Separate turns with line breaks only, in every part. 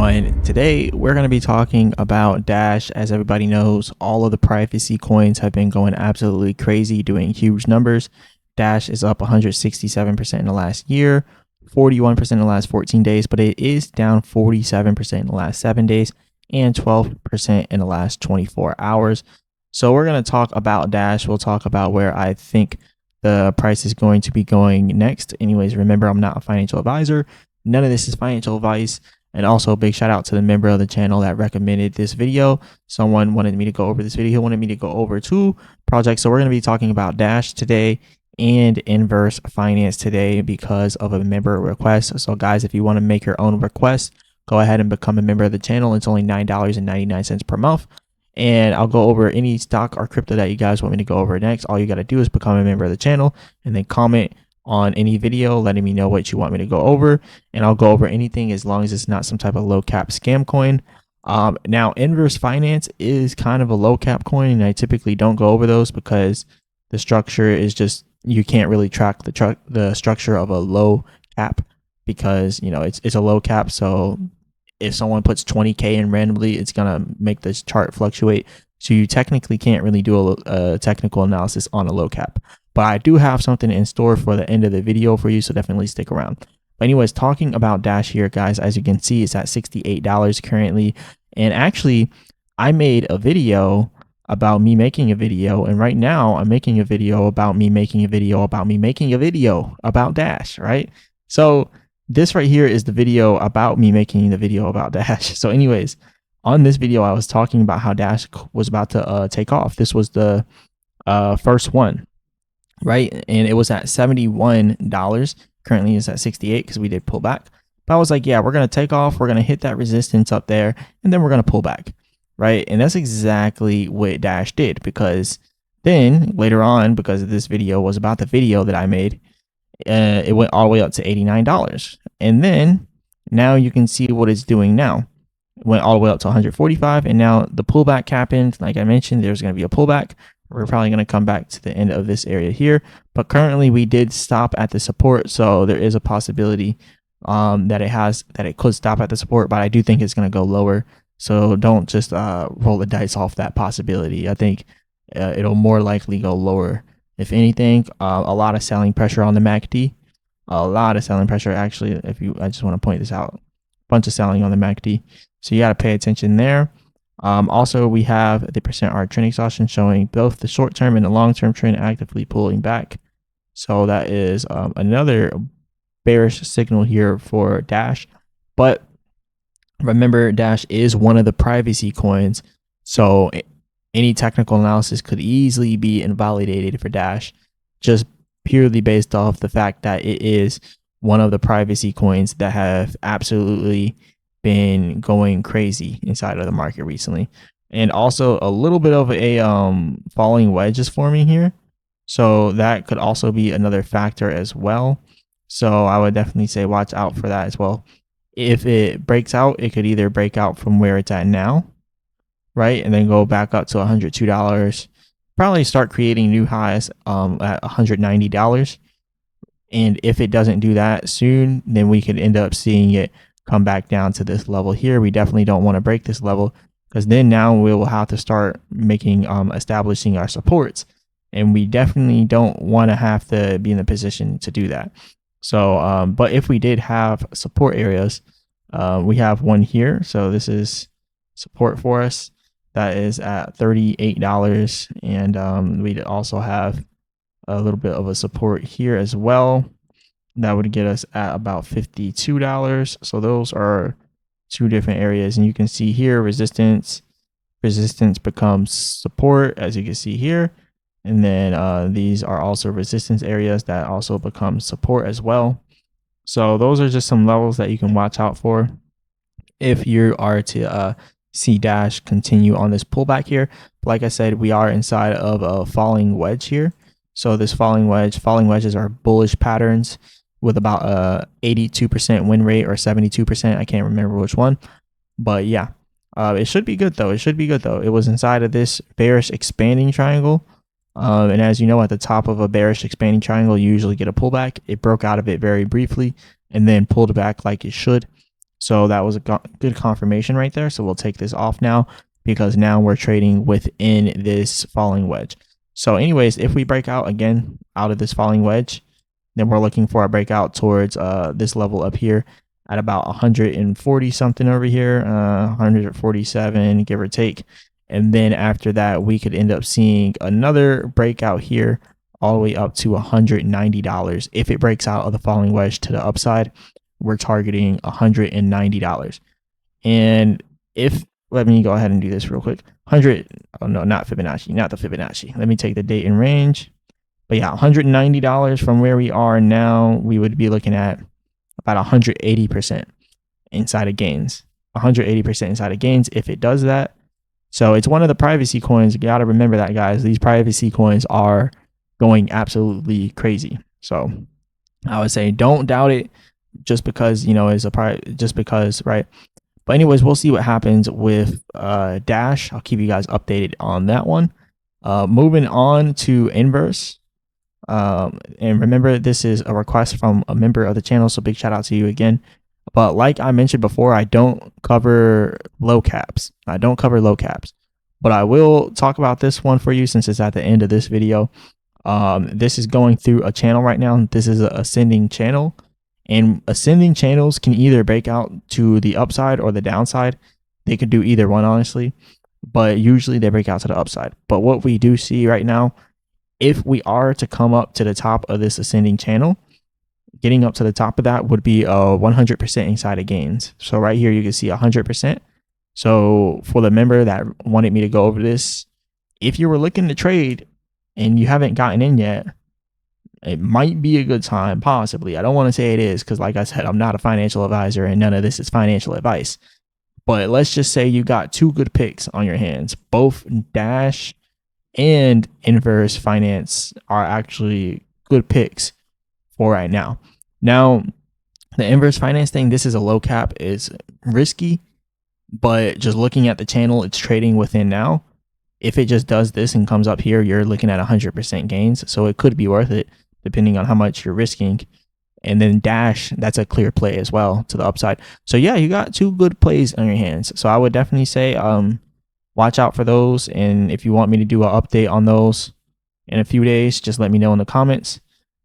everyone. Today we're going to be talking about Dash. As everybody knows, all of the privacy coins have been going absolutely crazy, doing huge numbers. Dash is up 167% in the last year, 41% in the last 14 days, but it is down 47% in the last 7 days and 12% in the last 24 hours. So we're going to talk about Dash. We'll talk about where I think the price is going to be going next. Anyways, remember, I'm not a financial advisor. None of this is financial advice. And also a big shout out to the member of the channel that recommended this video. Someone wanted me to go over this video. He wanted me to go over 2 projects. So we're going to be talking about Dash today and inverse finance today because of a member request. So guys, if you want to make your own request, go ahead and become a member of the channel. It's only $9.99 per month. And I'll go over any stock or crypto that you guys want me to go over next. All you got to do is become a member of the channel and then comment on any video letting me know what you want me to go over, and I'll go over anything as long as it's not some type of low cap scam coin. Now inverse finance is kind of a low cap coin, and I typically don't go over those because the structure is just, you can't really track the structure of a low cap because, you know, it's a low cap. So if someone puts 20K in randomly, it's gonna make this chart fluctuate. So you technically can't really do a technical analysis on a low cap. But I do have something in store for the end of the video for you, so definitely stick around. But anyways, talking about Dash here, guys, as you can see, it's at $68 currently. And actually, I made a video about me making a video, and right now I'm making a video about me making a video about me making a video about Dash, right? So this right here is the video about me making the video about Dash. So anyways, on this video, I was talking about how Dash was about to take off. This was the first one, right? And it was at $71. Currently it's at 68 because we did pull back. But I was like, yeah, we're going to take off. We're going to hit that resistance up there, and then we're going to pull back, right? And that's exactly what Dash did, because then later on, because this video was about the video that I made, it went all the way up to $89. And then now you can see what it's doing now. It went all the way up to 145, and now the pullback happened. Like I mentioned, there's going to be a pullback. We're probably going to come back to the end of this area here, but currently we did stop at the support, so there is a possibility that it could stop at the support, but I do think it's going to go lower. So don't just roll the dice off that possibility. I think it'll more likely go lower. If anything, a lot of selling pressure on the MACD, a lot of selling pressure. Actually, I just want to point this out, a bunch of selling on the MACD. So you got to pay attention there. Also, we have the %R trend exhaustion showing both the short-term and the long-term trend actively pulling back. So that is another bearish signal here for Dash. But remember, Dash is one of the privacy coins, so any technical analysis could easily be invalidated for Dash just purely based off the fact that it is one of the privacy coins that have absolutely been going crazy inside of the market recently. And also a little bit of a falling wedge is forming here, so that could also be another factor as well. So I would definitely say watch out for that as well. If it breaks out, it could either break out from where it's at now, right, and then go back up to $102, probably start creating new highs at $190. And if it doesn't do that soon, then we could end up seeing it come back down to this level here. We definitely don't want to break this level, because then now we will have to start making establishing our supports, and we definitely don't want to have to be in the position to do that. So but if we did have support areas, we have one here, so this is support for us, that is at $38, and we'd also have a little bit of a support here as well. That would get us at about $52. So those are 2 different areas, and you can see here resistance becomes support, as you can see here, and then these are also resistance areas that also become support as well. So those are just some levels that you can watch out for if you are to see Dash continue on this pullback here. But like I said, we are inside of a falling wedge here. So this falling wedges are bullish patterns with about a 82% win rate or 72%. I can't remember which one, but yeah, it should be good though. It was inside of this bearish expanding triangle. And as you know, at the top of a bearish expanding triangle, you usually get a pullback. It broke out of it very briefly and then pulled back like it should. So that was a good confirmation right there. So we'll take this off now because now we're trading within this falling wedge. So anyways, if we break out again out of this falling wedge, then we're looking for a breakout towards this level up here at about 140 something over here, 147, give or take. And then after that, we could end up seeing another breakout here all the way up to $190. If it breaks out of the falling wedge to the upside, we're targeting $190. And if, let me go ahead and do this real quick. 100, oh no, not Fibonacci, not the Fibonacci. Let me take the date and range. But yeah, $190 from where we are now, we would be looking at about 180% inside of gains. 180% inside of gains if it does that. So it's one of the privacy coins. You got to remember that, guys. These privacy coins are going absolutely crazy. So I would say don't doubt it just because, you know, it's a just because, right? But anyways, we'll see what happens with Dash. I'll keep you guys updated on that one. Moving on to Inverse. And remember, this is a request from a member of the channel, so big shout out to you again. But like I mentioned before, I don't cover low caps. But I will talk about this one for you since it's at the end of this video. This is going through a channel right now. This is an ascending channel, and ascending channels can either break out to the upside or the downside. They could do either one, honestly, but usually they break out to the upside. But what we do see right now, if we are to come up to the top of this ascending channel, getting up to the top of that would be a 100% inside of gains. So right here, you can see 100%. So for the member that wanted me to go over this, if you were looking to trade and you haven't gotten in yet, it might be a good time, possibly. I don't want to say it is because, like I said, I'm not a financial advisor and none of this is financial advice. But let's just say you got two good picks on your hands. Both Dash and Inverse Finance are actually good picks for right now. Now, the Inverse Finance thing, this is a low cap, is risky, but just looking at the channel it's trading within now, if it just does this and comes up here, you're looking at 100% gains. So it could be worth it depending on how much you're risking. And then Dash, that's a clear play as well to the upside. So yeah, you got two good plays on your hands. So I would definitely say watch out for those. And if you want me to do an update on those in a few days, just let me know in the comments.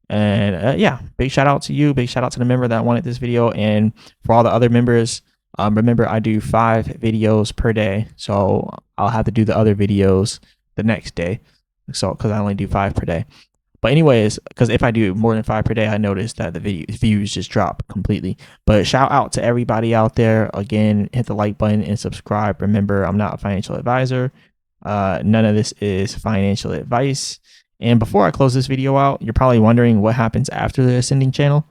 And yeah, big shout out to you. Big shout out to the member that wanted this video. And for all the other members, remember I do 5 videos per day. So I'll have to do the other videos the next day. So because I only do 5 per day. But anyways, because if I do more than 5 per day, I notice that the views just drop completely. But shout out to everybody out there. Again, hit the like button and subscribe. Remember, I'm not a financial advisor. None of this is financial advice. And before I close this video out, you're probably wondering what happens after the ascending channel.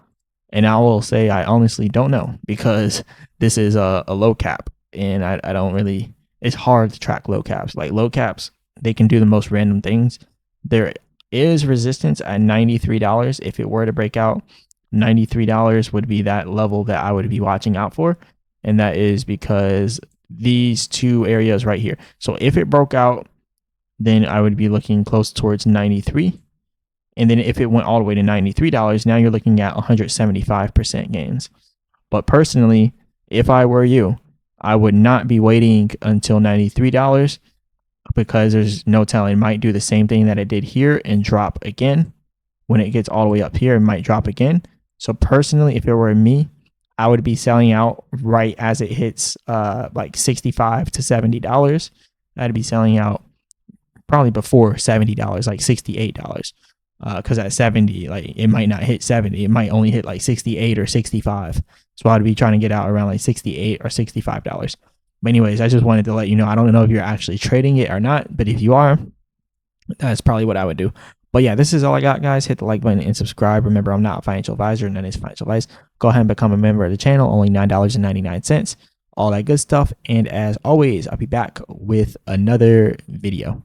And I will say I honestly don't know because this is a low cap. And I don't really, it's hard to track low caps. Like low caps, they can do the most random things. There is resistance at $93. If it were to break out, $93 would be that level that I would be watching out for. And that is because these two areas right here. So if it broke out, then I would be looking close towards 93. And then if it went all the way to $93, now you're looking at 175% gains. But personally, if I were you, I would not be waiting until $93 because there's no telling. It might do the same thing that it did here and drop again. When it gets all the way up here, it might drop again. So personally, if it were me, I would be selling out right as it hits like $65 to $70. I'd be selling out probably before $70, like $68. Because at 70, like it might not hit 70. It might only hit like 68 or 65. So I'd be trying to get out around like 68 or $65. But anyways, I just wanted to let you know, I don't know if you're actually trading it or not, but if you are, that's probably what I would do. But yeah, this is all I got, guys. Hit the like button and subscribe. Remember, I'm not a financial advisor, none is financial advice. Go ahead and become a member of the channel, only $9.99. All that good stuff. And as always, I'll be back with another video.